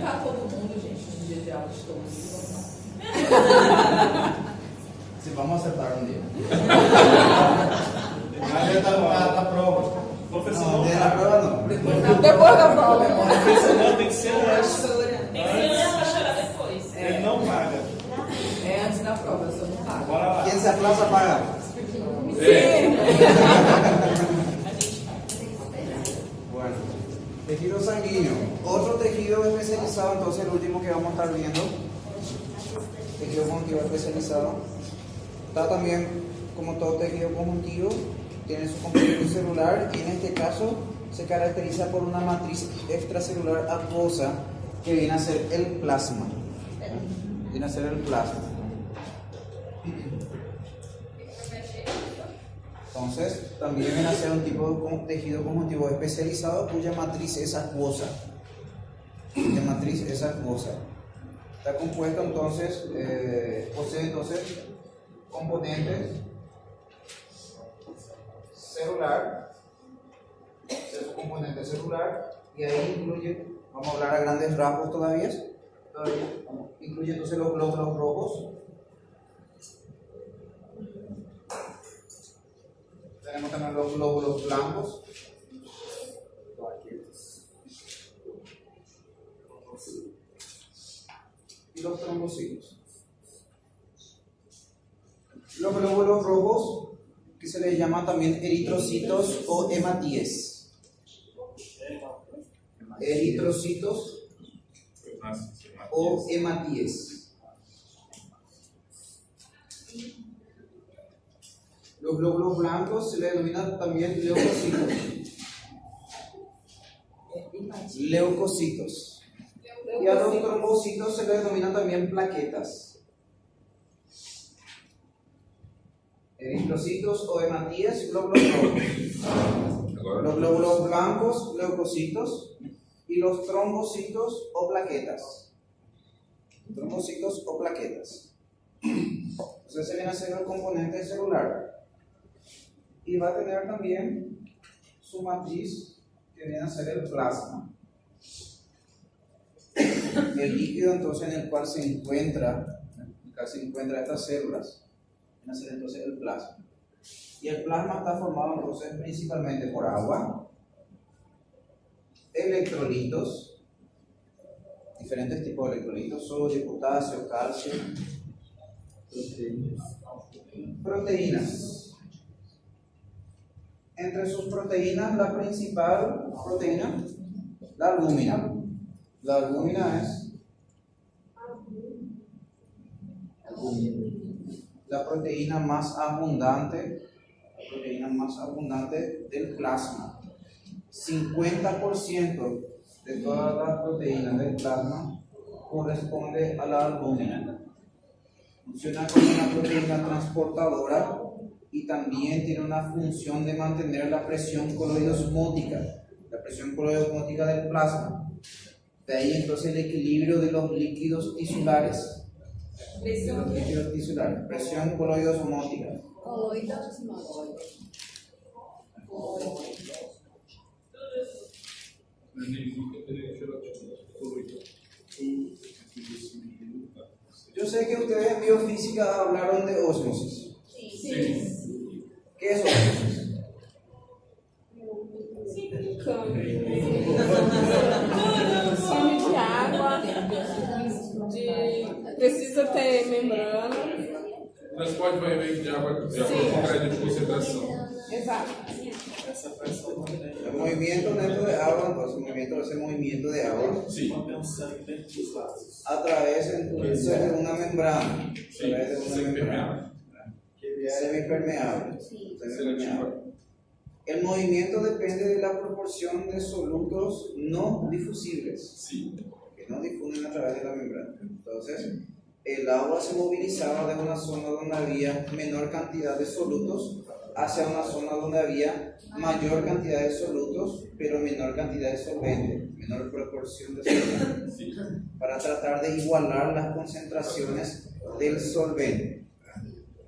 trancar todo mundo, gente, no dia de aula de todos. Se vamos acertar um dia. Mas já está na prova. Professor, Não, tem na prova não. Depois da prova. professor não tem que ser antes. Professora. Tem que ser antes pra chorar depois. Ele não paga. É antes da prova, eu só não pago. Bora lá. Quem se aplaza paga. Bueno, tejido sanguíneo. Otro tejido especializado, entonces el último que vamos a estar viendo, tejido conjuntivo especializado. Está también, como todo tejido conjuntivo, tiene su componente celular y en este caso se caracteriza por una matriz extracelular acuosa que viene a ser el plasma. Viene a ser el plasma. Entonces, también viene a ser un tipo de tejido conjuntivo especializado cuya matriz es acuosa. Cuya matriz es acuosa. Está compuesto entonces, posee entonces componentes celular, es un componente celular y ahí incluye, vamos a hablar a grandes rasgos todavía, incluye entonces los glóbulos rojos. Tenemos también los glóbulos blancos. Y los trombocitos. Los glóbulos rojos, que se les llama también eritrocitos o hematíes. Eritrocitos o hematíes. Los glóbulos blancos se les denomina también leucocitos. Leucocitos. Y a los trombocitos se les denomina también plaquetas. Eritrocitos o hematíes, glóbulos rojos. Los glóbulos blancos, leucocitos. Y los trombocitos o plaquetas. Trombocitos o plaquetas. Entonces se viene a ser el componente celular. Y va a tener también su matriz que viene a ser el plasma. El líquido entonces en el cual se encuentra estas células viene a ser entonces el plasma. Y el plasma está formado entonces principalmente por agua, electrolitos, diferentes tipos de electrolitos, sodio, potasio, calcio, proteínas. Entre sus proteínas, la principal proteína, la albúmina. La albúmina es la proteína más abundante del plasma. 50% de todas las proteínas del plasma corresponde a la albúmina. Funciona como una proteína transportadora y también tiene una función de mantener la presión coloidosmótica del plasma. De ahí entonces el equilibrio de los líquidos tisulares. Presión coloidosmótica. Yo sé que ustedes en biofísica hablaron de ósmosis. ¿Qué es ósmosis? Cambio de água, precisa ter membrana. Transporte vai meio de água com crédito de concentração. Exato. El movimiento dentro de agua, entonces ese movimiento de agua Sim. a través entonces de una membrana, Sim. Semipermeável. semipermeable. El movimiento depende de la proporción de solutos no difusibles Sim. que no difunden a través de la membrana. Entonces, el agua se movilizaba de una zona donde había menor cantidad de solutos hacia una zona donde había mayor cantidad de solutos, pero menor cantidad de solvente, menor proporción de solvente, Sim. para tratar de igualar las concentraciones del solvente.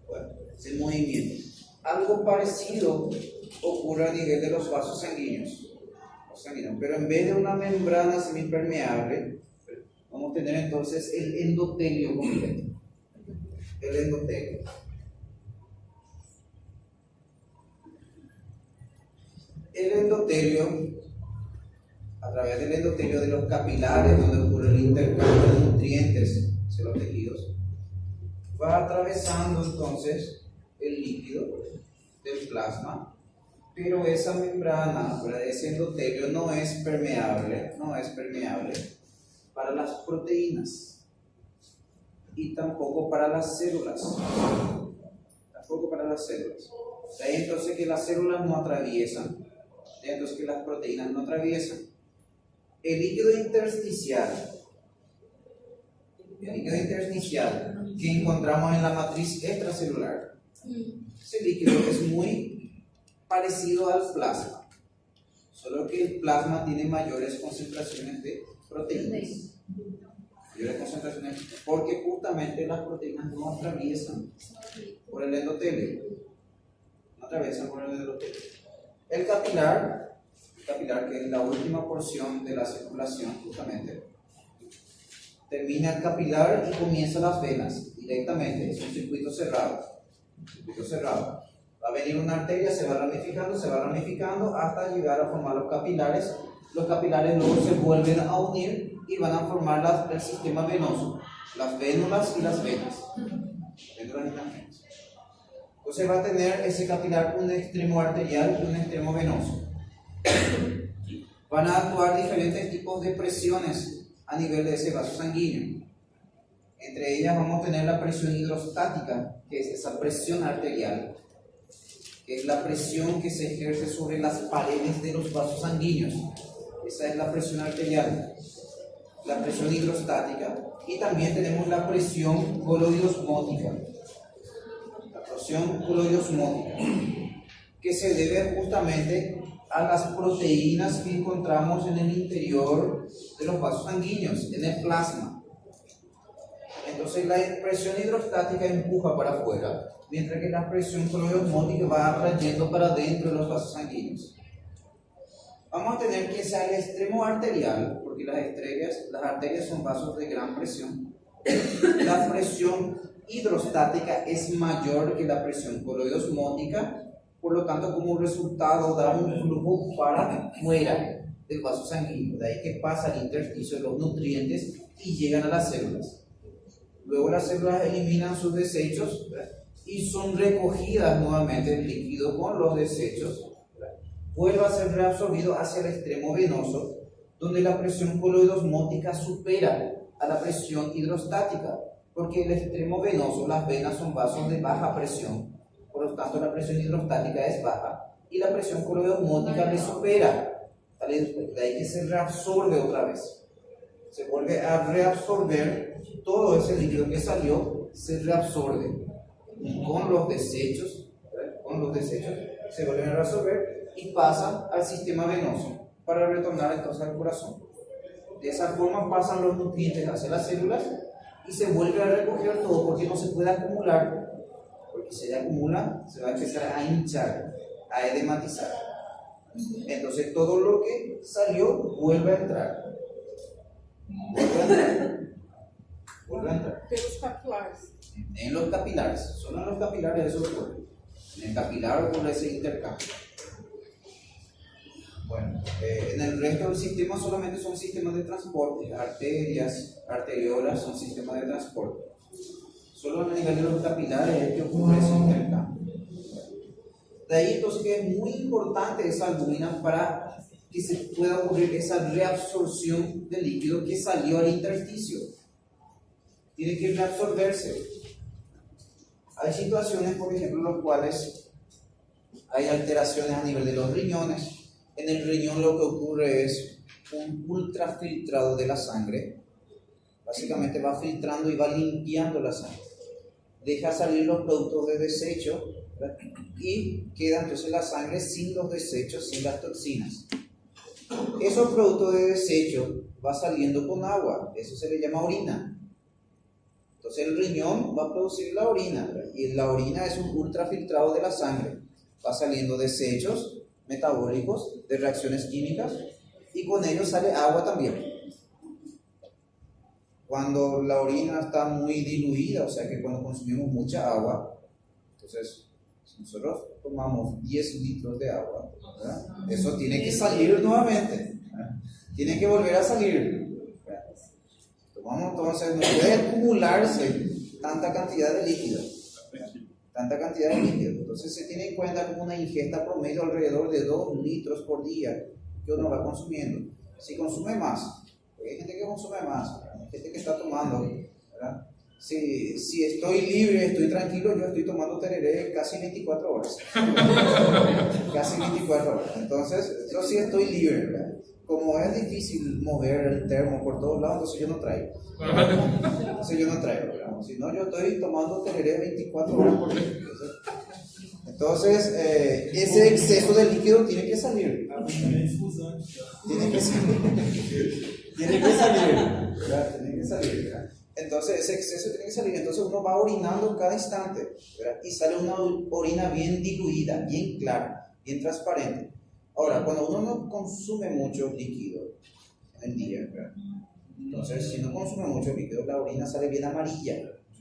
Bueno, es el movimiento. Algo parecido ocurre a nivel de los vasos sanguíneos, pero en vez de una membrana semipermeable, Vamos a tener entonces el endotelio completo. El endotelio. El endotelio, a través del endotelio de los capilares, donde ocurre el intercambio de nutrientes hacia los tejidos, va atravesando entonces el líquido del plasma, pero esa membrana, ese endotelio no es permeable para las proteínas y tampoco para las células. De ahí entonces que las células no atraviesan, de ahí entonces que las proteínas no atraviesan. El líquido intersticial que encontramos en la matriz extracelular, ese líquido es muy parecido al plasma, solo que el plasma tiene mayores concentraciones de proteínas. Porque justamente las proteínas no atraviesan por el endotelio. El capilar, que es la última porción de la circulación, justamente, termina el capilar y comienza las venas directamente. Es un circuito cerrado. Va a venir una arteria, se va ramificando hasta llegar a formar los capilares. Los capilares luego se vuelven a unir y van a formar el sistema venoso, las vénulas y las venas. Entonces va a tener ese capilar un extremo arterial y un extremo venoso. Van a actuar diferentes tipos de presiones a nivel de ese vaso sanguíneo. Entre ellas vamos a tener la presión hidrostática, que es esa presión arterial, que es la presión que se ejerce sobre las paredes de los vasos sanguíneos. Esa es la presión arterial, la presión hidrostática, y también tenemos la presión coloidosmótica. Que se debe justamente a las proteínas que encontramos en el interior de los vasos sanguíneos, en el plasma. Entonces la presión hidrostática empuja para afuera, mientras que la presión coloidosmótica va atrayendo para adentro de los vasos sanguíneos. Vamos a tener que sea el extremo arterial, porque las arterias son vasos de gran presión. La presión hidrostática es mayor que la presión coloidosmótica, por lo tanto, como resultado da un flujo para afuera del vaso sanguíneo. De ahí que pasa al intersticio de los nutrientes y llegan a las células. Luego las células eliminan sus desechos, ¿verdad? Y son recogidas nuevamente el líquido con los desechos, ¿verdad? Vuelve a ser reabsorbido hacia el extremo venoso, donde la presión coloidosmótica supera a la presión hidrostática, porque el extremo venoso, las venas son vasos de baja presión, por lo tanto la presión hidrostática es baja y la presión coloidosmótica le supera. De ahí que se reabsorbe otra vez, se vuelve a reabsorber todo ese líquido que salió, se reabsorbe con los desechos, ¿verdad? Se vuelve a reabsorber y pasa al sistema venoso para retornar entonces al corazón. De esa forma pasan los nutrientes hacia las células y se vuelve a recoger todo, porque no se puede acumular, porque si se acumula se va a empezar a hinchar, a edematizar. Entonces todo lo que salió vuelve a entrar. Pelos capilares. En los capilares, solo en los capilares eso ocurre. En el capilar ocurre ese intercambio. Bueno, en el resto del sistema solamente son sistemas de transporte. Arterias, arteriolas son sistemas de transporte. Solo a nivel de los capilares es que ocurre ese intercambio. De ahí entonces que es muy importante esa albúmina para que se pueda ocurrir esa reabsorción del líquido que salió al intersticio. Tiene que reabsorberse. Hay situaciones, por ejemplo, en las cuales hay alteraciones a nivel de los riñones. En el riñón lo que ocurre es un ultrafiltrado de la sangre. Básicamente va filtrando y va limpiando la sangre. Deja salir los productos de desecho, ¿verdad? Y queda entonces la sangre sin los desechos, sin las toxinas. Esos productos de desecho va saliendo con agua, eso se le llama orina. Entonces el riñón va a producir la orina, ¿verdad? Y la orina es un ultrafiltrado de la sangre. Va saliendo desechos metabólicos de reacciones químicas y con ellos sale agua también. Cuando la orina está muy diluida, o sea que cuando consumimos mucha agua, entonces si nosotros tomamos 10 litros de agua, ¿verdad? Eso tiene que salir nuevamente, ¿verdad? Tiene que volver a salir. ¿Verdad? Tomamos entonces, no puede acumularse tanta cantidad de líquido. Tanta cantidad de líquido. Entonces se tiene en cuenta como una ingesta promedio alrededor de 2 litros por día que uno va consumiendo. Si consume más, porque hay gente que consume más, ¿verdad? Hay gente que está tomando, ¿verdad? Si estoy libre, estoy tranquilo, yo estoy tomando tereré casi 24 horas. Casi 24 horas. Entonces, yo sí estoy libre, ¿verdad? Como es difícil mover el termo por todos lados, entonces yo no traigo. ¿Verdad? Si no, yo estoy tomando tereré 24 horas por día. Entonces, ese exceso de líquido tiene que salir. Tiene que salir, ¿verdad? Tiene que salir, ¿verdad? Entonces, ese exceso tiene que salir. Entonces, uno va orinando cada instante, ¿verdad? Y sale una orina bien diluida, bien clara, bien transparente. Ahora, cuando uno no consume mucho líquido en el día, ¿verdad? Entonces, si no consume mucho líquido, la orina sale bien amarilla,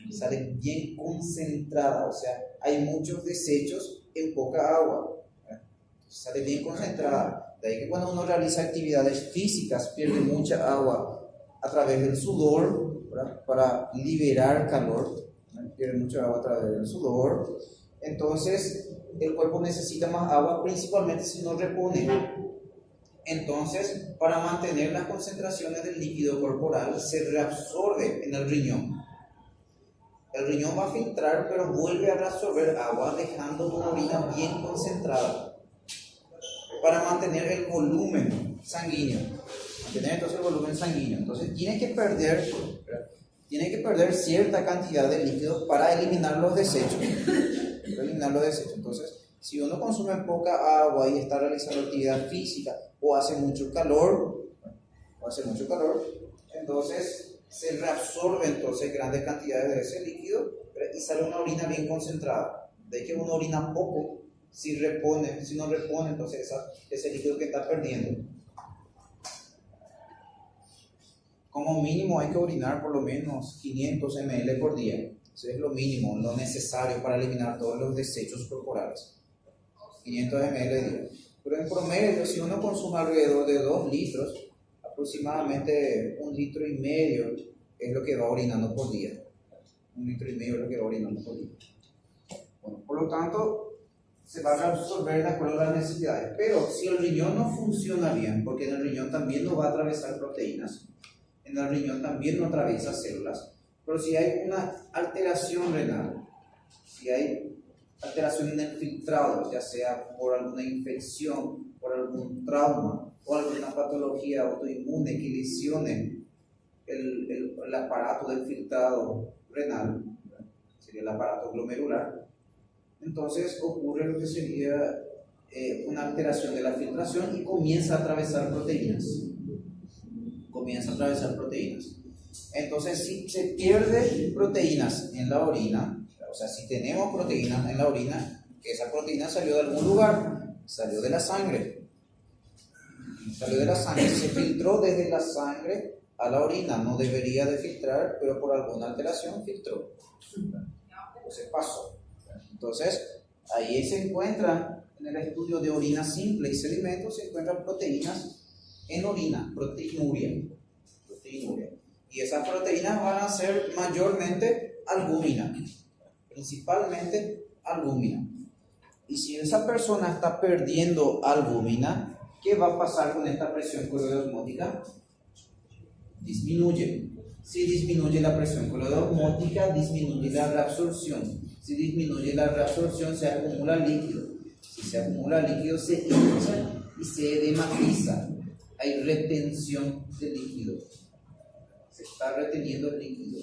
sale bien concentrada, o sea, hay muchos desechos en poca agua, ¿verdad? Sale bien concentrada. De ahí que cuando uno realiza actividades físicas, pierde mucha agua a través del sudor, ¿verdad? Para liberar calor, ¿verdad? Pierde mucha agua a través del sudor. Entonces, el cuerpo necesita más agua, principalmente si no repone. Entonces, para mantener las concentraciones del líquido corporal, se reabsorbe en el riñón. El riñón va a filtrar, pero vuelve a reabsorber agua, dejando una orina bien concentrada, para mantener el volumen sanguíneo. Mantener entonces el volumen sanguíneo. Entonces, tiene que perder cierta cantidad de líquido para eliminar los desechos. Entonces, si uno consume poca agua y está realizando actividad física o hace mucho calor, entonces se reabsorbe entonces grandes cantidades de ese líquido y sale una orina bien concentrada. De que uno orina poco, si no repone entonces ese líquido que está perdiendo. Como mínimo hay que orinar por lo menos 500 ml por día. Eso es lo mínimo, lo necesario para eliminar todos los desechos corporales. 500 ml día. Pero en promedio, si uno consume alrededor de 2 litros, aproximadamente 1,5 litros es lo que va orinando por día. 1,5 litros es lo que va orinando por día. Bueno, por lo tanto, se va a reabsorber de acuerdo a las necesidades. Pero si el riñón no funciona bien, porque en el riñón también no va a atravesar proteínas, en el riñón también no atraviesa células, pero si hay una alteración renal, si hay alteración en el filtrado, ya sea por alguna infección, por algún trauma o alguna patología autoinmune que lesione el aparato del filtrado renal, sería el aparato glomerular, entonces ocurre lo que sería una alteración de la filtración y comienza a atravesar proteínas. Entonces, si se pierde proteínas en la orina, o sea, si tenemos proteínas en la orina, que esa proteína salió de algún lugar, salió de la sangre, se filtró desde la sangre a la orina, no debería de filtrar, pero por alguna alteración filtró, entonces pasó. Entonces, ahí se encuentran, en el estudio de orina simple y sedimentos, se encuentran proteínas en orina, proteinuria. Y esas proteínas van a ser mayormente albúmina, principalmente albúmina. Y si esa persona está perdiendo albúmina, ¿qué va a pasar con esta presión coloidosmótica? Disminuye. Si disminuye la presión coloidosmótica, disminuye la reabsorción. Si disminuye la reabsorción, se acumula líquido. Si se acumula líquido, se hincha y se edematiza. Hay retención de líquido. Se está reteniendo el líquido.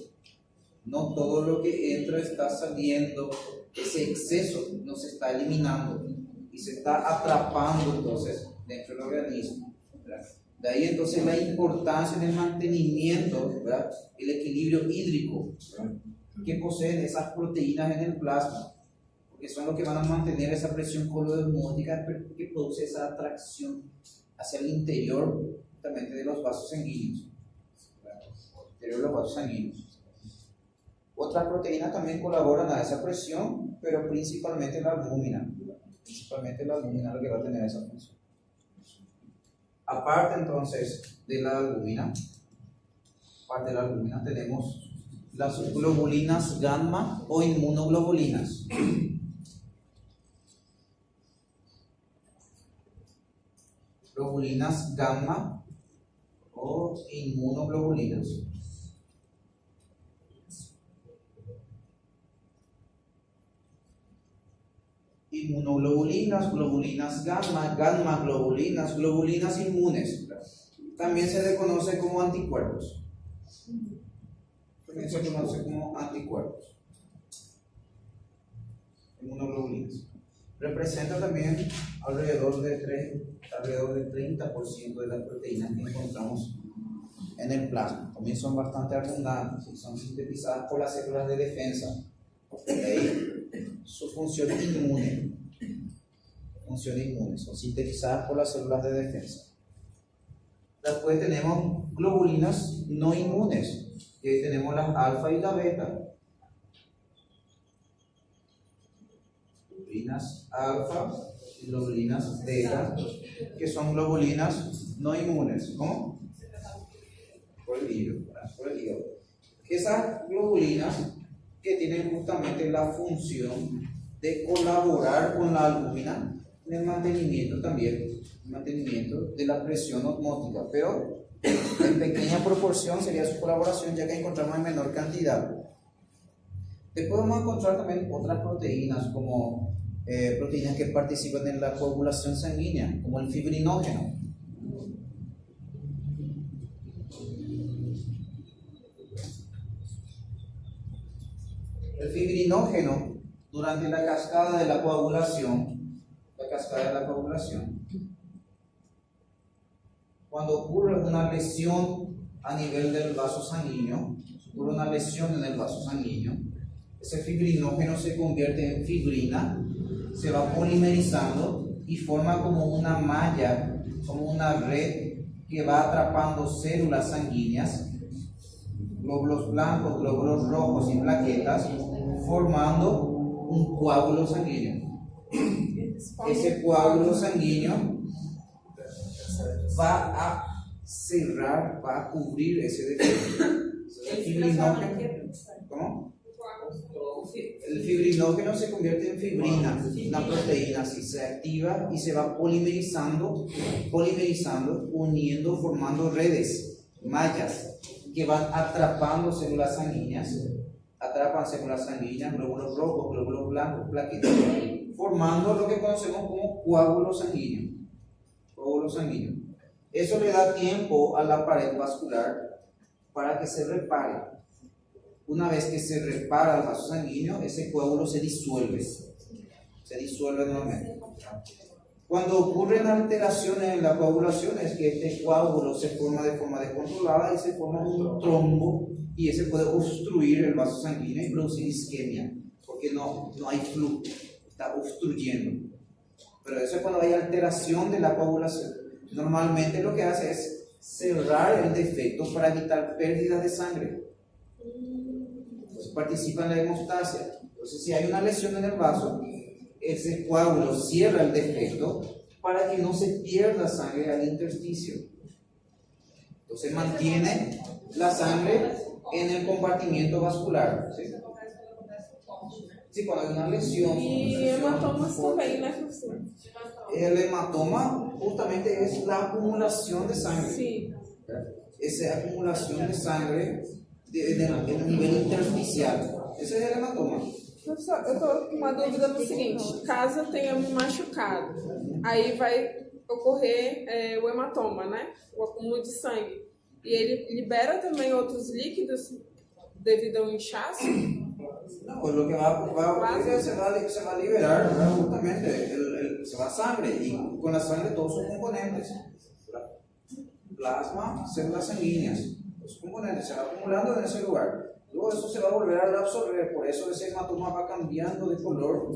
No todo lo que entra está saliendo. Ese exceso no se está eliminando y se está atrapando entonces dentro del organismo, ¿verdad? De ahí entonces la importancia en el mantenimiento, ¿verdad? El equilibrio hídrico, ¿verdad? Que poseen esas proteínas en el plasma, porque son los que van a mantener esa presión coloidosmótica que produce esa atracción hacia el interior justamente de los vasos sanguíneos, ¿verdad? interior de los vasos sanguíneos. Otras proteínas también colaboran a esa presión, pero principalmente la albúmina. Principalmente la albúmina es lo que va a tener esa función. Aparte entonces de la albúmina, tenemos las globulinas gamma o inmunoglobulinas. Globulinas gamma o inmunoglobulinas. Inmunoglobulinas, globulinas gamma, gamma globulinas, globulinas inmunes. También se le conoce como anticuerpos. También se conoce como anticuerpos. Inmunoglobulinas. Representa también alrededor del 30% de las proteínas que encontramos en el plasma. También son bastante abundantes y son sintetizadas por las células de defensa. De ahí su función inmune. Son sintetizadas por las células de defensa. Después tenemos globulinas no inmunes, que tenemos las alfa y la beta. Globulinas alfa y globulinas beta, que son globulinas no inmunes. ¿Cómo? Por el hígado. Esas globulinas que tienen justamente la función de colaborar con la albúmina en el mantenimiento de la presión osmótica, pero en pequeña proporción sería su colaboración, ya que encontramos en menor cantidad. Después vamos a encontrar también otras proteínas, como proteínas que participan en la coagulación sanguínea, como el fibrinógeno. El fibrinógeno, durante la cascada de la coagulación, cuando ocurre una lesión a nivel del vaso sanguíneo, ese fibrinógeno se convierte en fibrina, se va polimerizando y forma como una malla, como una red que va atrapando células sanguíneas, glóbulos blancos, glóbulos rojos y plaquetas, formando un coágulo sanguíneo. Ese coágulo sanguíneo va a cerrar, va a cubrir ese defecto. El fibrinógeno, ¿cómo? El fibrinógeno se convierte en fibrina, una proteína, así se activa y se va polimerizando, uniendo, formando redes, mallas, que van atrapando células sanguíneas, glóbulos rojos, glóbulos blancos, plaquetas, formando lo que conocemos como coágulo sanguíneo. Eso le da tiempo a la pared vascular para que se repare. Una vez que se repara el vaso sanguíneo, ese coágulo se disuelve nuevamente. Cuando ocurren alteraciones en la coagulación, es que este coágulo se forma de forma descontrolada y se forma un trombo, y ese puede obstruir el vaso sanguíneo y producir isquemia, porque no hay flujo, está obstruyendo. Pero eso es cuando hay alteración de la coagulación. Normalmente lo que hace es cerrar el defecto para evitar pérdidas de sangre. Entonces participa en la hemostasia. Entonces, si hay una lesión en el vaso, ese coágulo cierra el defecto para que no se pierda sangre al intersticio. Entonces mantiene la sangre en el compartimiento vascular. ¿Sí? Sí, cuando hay una lesión. Y hematomas también, né, professor? El hematoma justamente es la acumulación de sangre. Sí. Esa acumulación de sangre en el nivel intersticial. Esse é o hematoma. Professor, eu estou com uma dúvida no seguinte: caso eu tenha me machucado, aí vai ocorrer o hematoma, né? O acúmulo de sangue. E ele libera também outros líquidos devido ao inchaço? No, pues lo que va a ocurrir es que se va a liberar, ¿verdad? Justamente se va sangre, y con la sangre todos sus componentes: plasma, células sanguíneas, los componentes se van acumulando en ese lugar. Luego eso se va a volver a reabsorber, por eso ese hematoma va cambiando de color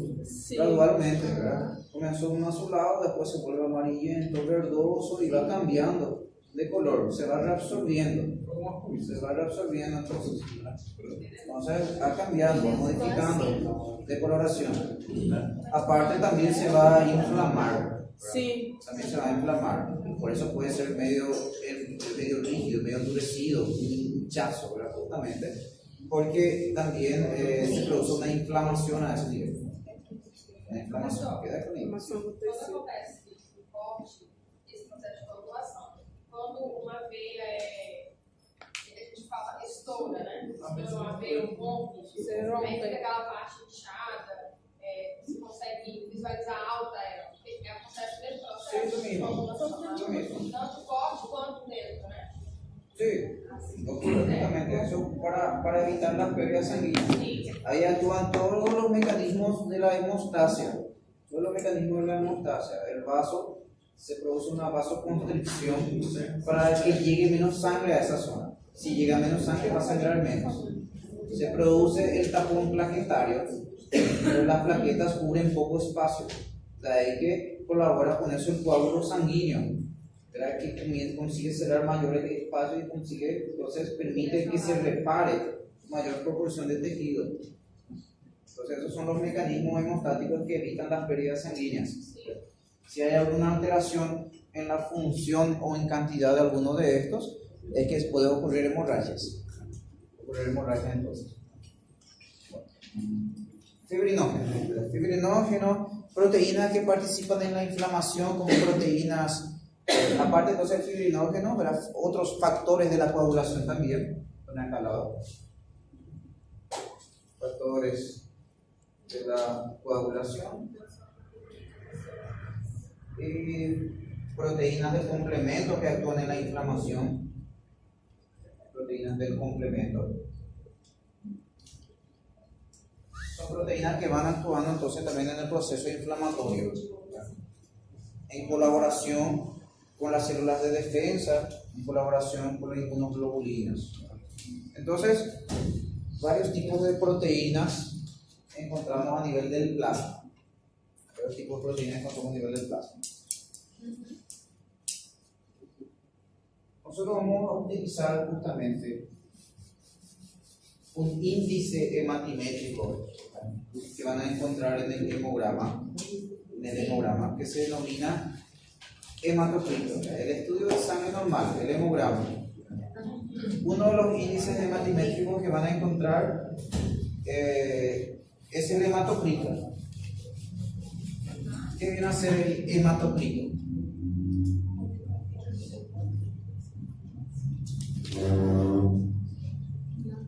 gradualmente, ¿verdad? Comenzó un azulado, después se vuelve amarillento, verdoso y va cambiando de color, se va reabsorbiendo. Se va reabsorbiendo entonces. Entonces ha cambiado, va modificando de coloración. Aparte también se va a inflamar. Sí. También se va a inflamar. Por eso puede ser medio rígido, medio endurecido, un hinchazo, ¿verdad? Justamente. Porque también se produce una inflamación a ese nivel. Una inflamación, queda con Inflamação do Quando tecido. acontece esse corte, esse processo de coagulação, quando uma veia a gente fala estoura, né? Estoura uma veia, um rompe, Você aí rompe. fica aquela parte inchada, você consegue visualizar alta ela, porque acontece o mesmo processo Sim, do de mesmo. coagulação, Do mesmo. tanto corte quanto dentro, né? Sí, justamente eso para evitar las pérdidas sanguíneas. Ahí actúan todos los mecanismos de la hemostasia. Todos los mecanismos de la hemostasia. El vaso, se produce una vasoconstricción para que llegue menos sangre a esa zona. Si llega menos sangre va a sangrar menos. Se produce el tapón plaquetario, pero las plaquetas cubren poco espacio. De ahí que colabora con eso el coágulo sanguíneo, ¿verdad? Que consigue cerrar mayores espacios y consigue, entonces permite que se repare mayor proporción de tejido. Entonces esos son los mecanismos hemostáticos que evitan las pérdidas sanguíneas. Si hay alguna alteración en la función o en cantidad de alguno de estos, es que puede ocurrir hemorragias. Ocurrir hemorragias entonces. Fibrinógeno. Fibrinógeno, proteínas que participan en la inflamación como proteínas. Aparte entonces el fibrinógeno, ¿verdad? Otros factores de la coagulación también, son acá al lado. Factores de la coagulación. Y proteínas de complemento que actúan en la inflamación. Proteínas del complemento. Son proteínas que van actuando entonces también en el proceso inflamatorio, en colaboración con las células de defensa, en colaboración con las inmunoglobulinas. Entonces, varios tipos de proteínas encontramos a nivel del plasma. Varios tipos de proteínas encontramos a nivel del plasma. Nosotros vamos a utilizar justamente un índice hematimétrico que van a encontrar en el hemograma, que se denomina hematocrito, el estudio de sangre normal, el hemograma. Uno de los índices hematimétricos que van a encontrar es el hematocrito. ¿Qué viene a ser el hematocrito?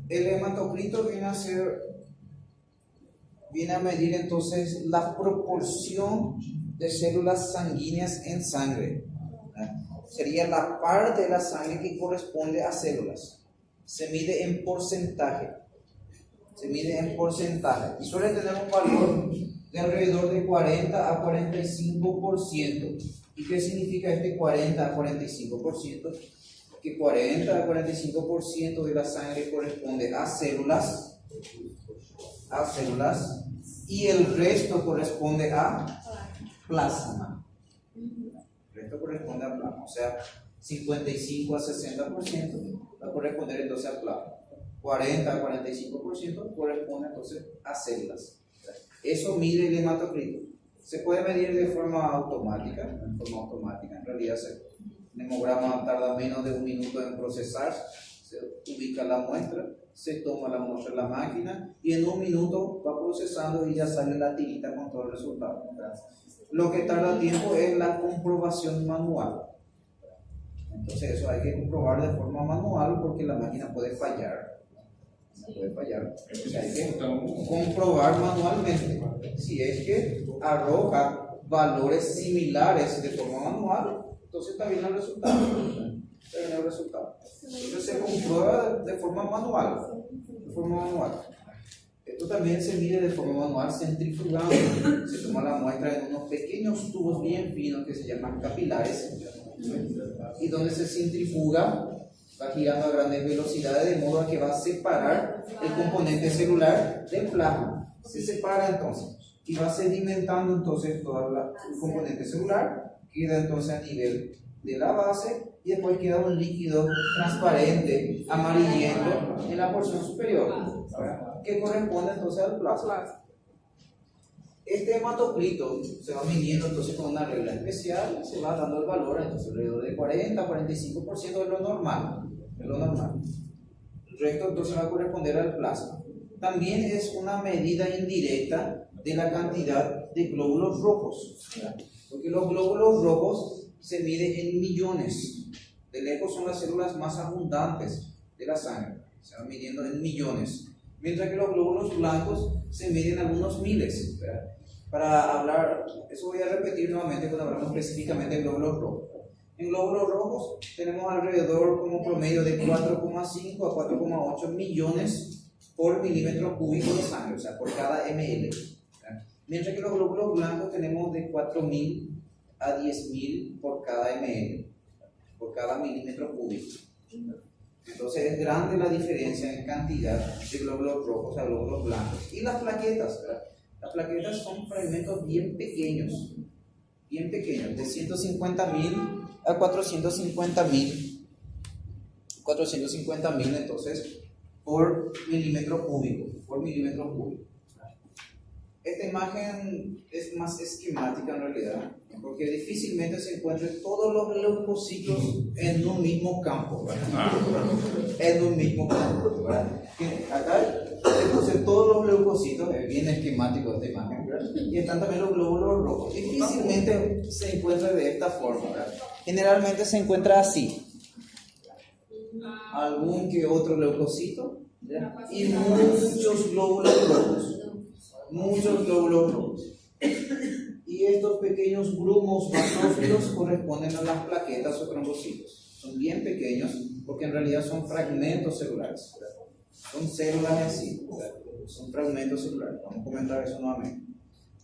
El hematocrito viene a medir entonces la proporción de células sanguíneas en sangre. Sería la parte de la sangre que corresponde a células. Se mide en porcentaje. Y suele tener un valor de alrededor de 40 a 45%. ¿Y qué significa este 40 a 45%? Que 40 a 45% de la sangre corresponde a células, y el resto corresponde a plasma. El resto corresponde a plasma, o sea, 55 a 60% va a corresponder entonces a plasma. 40 a 45% corresponde entonces a células. Eso mide el hematocrito. Se puede medir de forma automática, en realidad el hemograma tarda menos de un minuto en procesar, se ubica la muestra, se toma la muestra en la máquina y en un minuto va procesando y ya sale la tirita con todo el resultado. Lo que tarda tiempo es la comprobación manual. Entonces eso hay que comprobar de forma manual porque la máquina puede fallar. Entonces hay que comprobar manualmente. Si es que arroja valores similares de forma manual, entonces está bien el resultado. Entonces se comprueba de forma manual. Esto también se mide de forma manual centrifugando. Se toma la muestra en unos pequeños tubos bien finos que se llaman capilares, y donde se centrifuga, va girando a grandes velocidades de modo a que va a separar el componente celular del plasma. Se separa entonces y va sedimentando entonces todo el componente celular, queda entonces a nivel de la base y después queda un líquido transparente, amarillento, en la porción superior, ¿verdad? Que corresponde entonces al plasma. Este hematocrito se va midiendo entonces con una regla especial, se va dando el valor, entonces alrededor de 40-45% de lo normal, El resto entonces va a corresponder al plasma. También es una medida indirecta de la cantidad de glóbulos rojos, ¿verdad? Porque los glóbulos rojos se miden en millones. De lejos son las células más abundantes de la sangre, se van midiendo en millones. Mientras que los glóbulos blancos se miden en algunos miles, ¿verdad? Para hablar, eso voy a repetir nuevamente cuando hablamos específicamente de glóbulos rojos. En glóbulos rojos tenemos alrededor como promedio de 4,5 a 4,8 millones por milímetro cúbico de sangre, o sea, por cada ml. ¿Verdad? Mientras que los glóbulos blancos tenemos de 4.000 a 10.000 por cada ml, por cada milímetro cúbico. Entonces es grande la diferencia en cantidad de glóbulos rojos a glóbulos blancos. Y las plaquetas, ¿verdad? Las plaquetas son fragmentos bien pequeños, de 150.000 a 450.000 entonces por milímetro cúbico, Esta imagen es más esquemática en realidad, porque difícilmente se encuentran todos los leucocitos en un mismo campo, ¿verdad? Acá se todos los leucocitos, es bien esquemático esta imagen, ¿verdad? Y están también los glóbulos rojos. Difícilmente se encuentra de esta forma, ¿verdad? Generalmente se encuentra así. Algún que otro leucocito, ¿verdad? Y muchos glóbulos rojos. Y estos pequeños grumos basófilos corresponden a las plaquetas o trombocitos. Son bien pequeños porque en realidad son fragmentos celulares, ¿verdad? Son células en sí, ¿verdad? Son fragmentos celulares. Vamos a comentar eso nuevamente.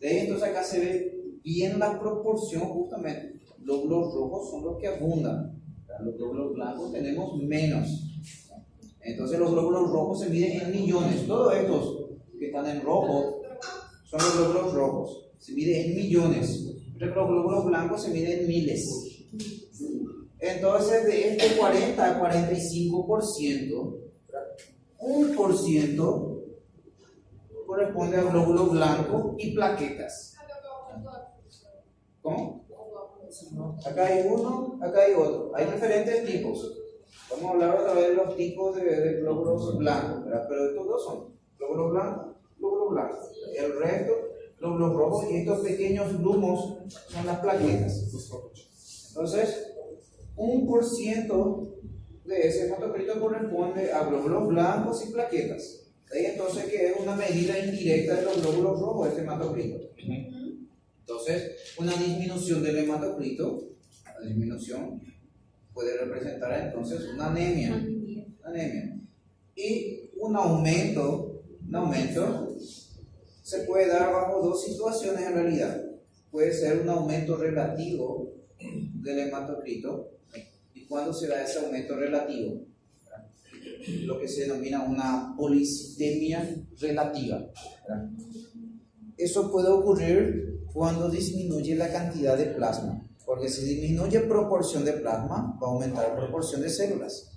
De ahí entonces acá se ve bien la proporción justamente. Los glóbulos rojos son los que abundan, ¿verdad? Los glóbulos blancos tenemos menos. Entonces los glóbulos rojos se miden en millones. Todos estos que están en rojo son los glóbulos rojos. Se mide en millones. Los glóbulos blancos se miden en miles. Entonces de este 40 a 45%, 1% corresponde a glóbulos blancos y plaquetas. ¿Cómo? Acá hay uno, acá hay otro. Hay diferentes tipos. Vamos a hablar otra vez de los tipos de glóbulos blancos, ¿verdad? Pero estos dos son glóbulos blancos. El resto, glóbulos rojos, y estos pequeños grumos son las plaquetas. Entonces, 1% de ese hematocrito corresponde a glóbulos blancos y plaquetas. ¿Sí? Entonces, que es una medida indirecta de los glóbulos rojos de este hematocrito. Entonces, una disminución del hematocrito, la disminución puede representar entonces una anemia. Y un aumento se puede dar bajo dos situaciones en realidad. Puede ser un aumento relativo del hematocrito. ¿Y cuándo se da ese aumento relativo? Lo que se denomina una policitemia relativa. Eso puede ocurrir cuando disminuye la cantidad de plasma. Porque si disminuye proporción de plasma, va a aumentar proporción de células.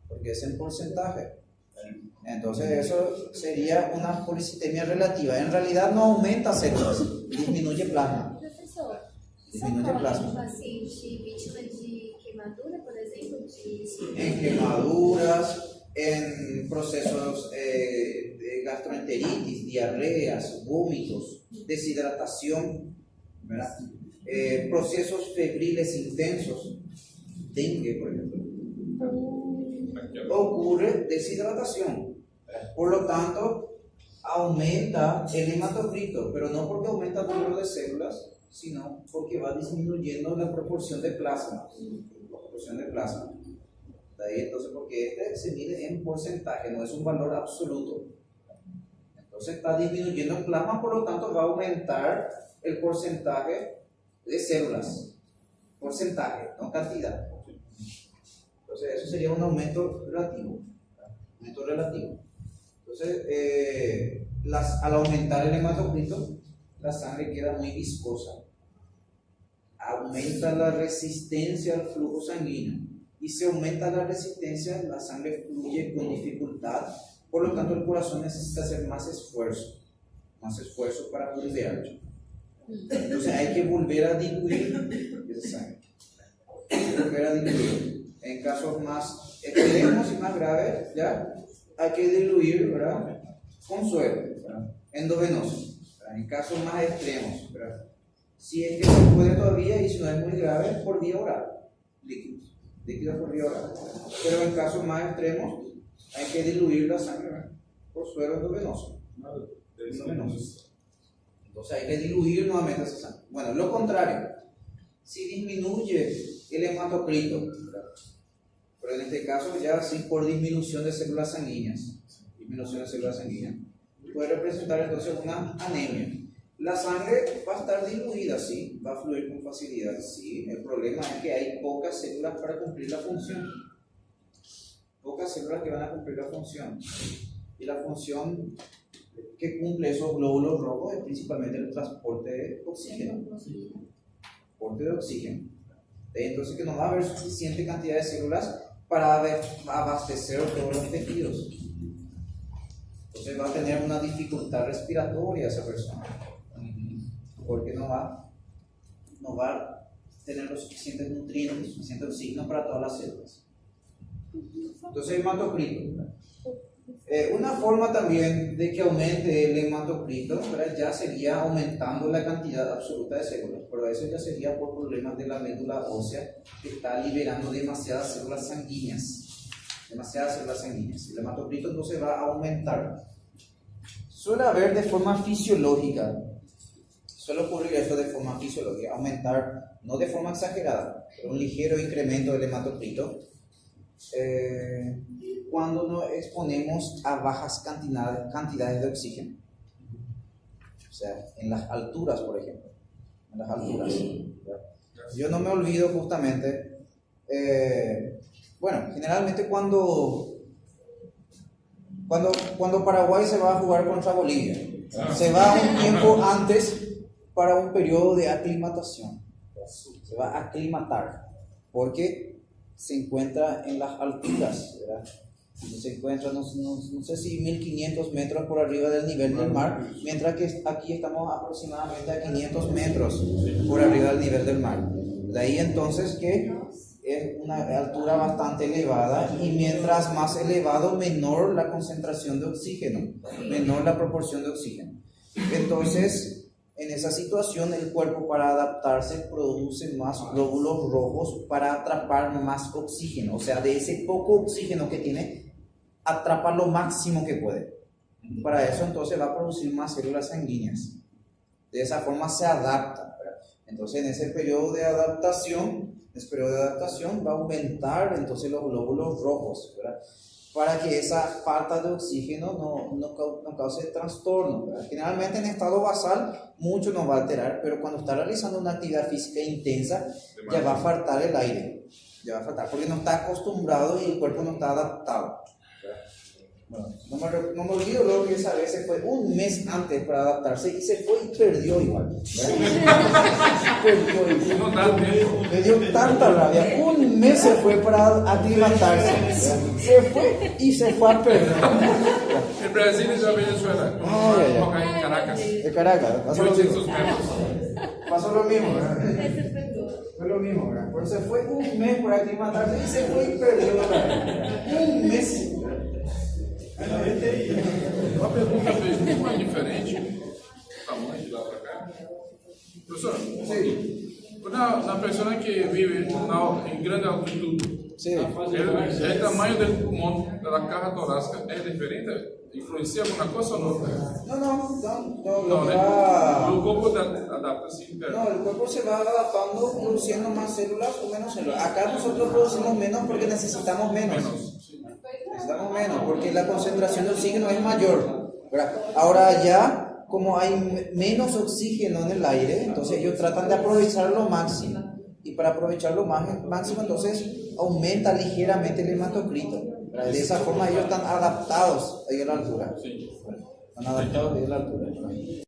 Porque es en porcentaje. Entonces eso sería una policitemia relativa. En realidad no aumenta células, disminuye plasma. Professor, Disminuye plasma. paciente vítima de queimadura, por ejemplo? En quemaduras, en procesos de gastroenteritis, diarreas, vómitos, deshidratación, ¿verdad? Procesos febriles intensos, dengue, por ejemplo. Ocurre deshidratación. Por lo tanto, aumenta el hematocrito, pero no porque aumenta el número de células, sino porque va disminuyendo la proporción de plasma. De ahí entonces, porque este se mide en porcentaje, no es un valor absoluto. Entonces está disminuyendo el plasma, por lo tanto va a aumentar el porcentaje de células. Porcentaje, no cantidad. Entonces eso sería un aumento relativo. Entonces, al aumentar el hematocrito, la sangre queda muy viscosa. Aumenta la resistencia al flujo sanguíneo. y se aumenta la resistencia, la sangre fluye con dificultad, por lo tanto el corazón necesita hacer más esfuerzo para bombear. Entonces hay que volver a diluir esa sangre, En casos más extremos y más graves, ya hay que diluir, ¿verdad?, con suero, ¿verdad?, endovenoso, ¿verdad?, en casos más extremos, ¿verdad?, si es que se puede todavía y si no es muy grave, por vía oral, líquidos por vía oral, pero en casos más extremos hay que diluir la sangre, ¿verdad?, por suero endovenoso. Entonces hay que diluir nuevamente esa sangre. Bueno, lo contrario, si disminuye el hematocrito, ¿verdad?, pero en este caso ya sí por disminución de células sanguíneas, puede representar entonces una anemia. La sangre va a estar diluida, sí, va a fluir con facilidad, sí. El problema es que hay pocas células para cumplir la función. Pocas células que van a cumplir la función. Y la función que cumple esos glóbulos rojos es principalmente el transporte de oxígeno. Entonces que no va a haber suficiente cantidad de células para abastecer todos los tejidos. Entonces va a tener una dificultad respiratoria esa persona, porque no va a tener los suficientes nutrientes, suficiente oxígeno para todas las células. Entonces hematocrito. Una forma también de que aumente el hematocrito, ¿verdad?, ya sería aumentando la cantidad absoluta de células, pero eso ya sería por problemas de la médula ósea que está liberando demasiadas células sanguíneas. El hematocrito entonces va a aumentar. Suele haber de forma fisiológica, suele ocurrir esto de forma fisiológica, aumentar, no de forma exagerada, pero un ligero incremento del hematocrito cuando nos exponemos a bajas cantidades de oxígeno. O sea, en las alturas, por ejemplo. Yo no me olvido justamente, generalmente cuando Paraguay se va a jugar contra Bolivia, se va un tiempo antes para un periodo de aclimatación. Se va a aclimatar, porque se encuentra en las alturas, ¿verdad? Se encuentra, no sé si 1500 metros por arriba del nivel del mar, mientras que aquí estamos aproximadamente a 500 metros por arriba del nivel del mar. De ahí entonces que es una altura bastante elevada, y mientras más elevado, menor la concentración de oxígeno, menor la proporción de oxígeno. Entonces, en esa situación, el cuerpo, para adaptarse, produce más glóbulos rojos para atrapar más oxígeno. O sea, de ese poco oxígeno que tiene, atrapa lo máximo que puede. Para eso, entonces, va a producir más células sanguíneas. De esa forma se adapta, ¿verdad? Entonces, en ese periodo de adaptación va a aumentar entonces los glóbulos rojos, ¿verdad?, para que esa falta de oxígeno no cause trastorno, ¿verdad? Generalmente en estado basal mucho nos va a alterar, pero cuando está realizando una actividad física intensa ya va a faltar el aire, porque no está acostumbrado y el cuerpo no está adaptado. Bueno, no me olvido luego que esa vez se fue un mes antes para adaptarse y se fue y perdió igual. Me dio tanta rabia. Un mes se fue para aclimatarse. Se fue y se fue a perder. En Brasil y en Venezuela. Tocar en Caracas. De Caracas. Pasó lo 800 mismo. metros. Pasó lo mismo, ¿verdad? Fue lo mismo, ¿verdad? Pero se fue un mes para aclimatarse y se fue y perdió. Un mes. Uma pergunta fez um pouco mais diferente, o tamanho de lá para cá. Professor, na pessoa que vive em grande altitude, o tamanho do pulmão, da carga torácica é diferente? Influencia alguma coisa ou não? No, né? O corpo adapta-se. No, el cuerpo se va adaptando, produciendo más células o menos células. Acá nosotros producimos menos porque necesitamos menos. Necesitamos menos porque la concentración de oxígeno es mayor, ¿verdad? Ahora ya, como hay menos oxígeno en el aire, entonces ellos tratan de aprovechar lo máximo. Y para aprovechar lo máximo, entonces aumenta ligeramente el hematocrito, ¿verdad? De esa forma ellos están adaptados a la altura. Están adaptados a la altura.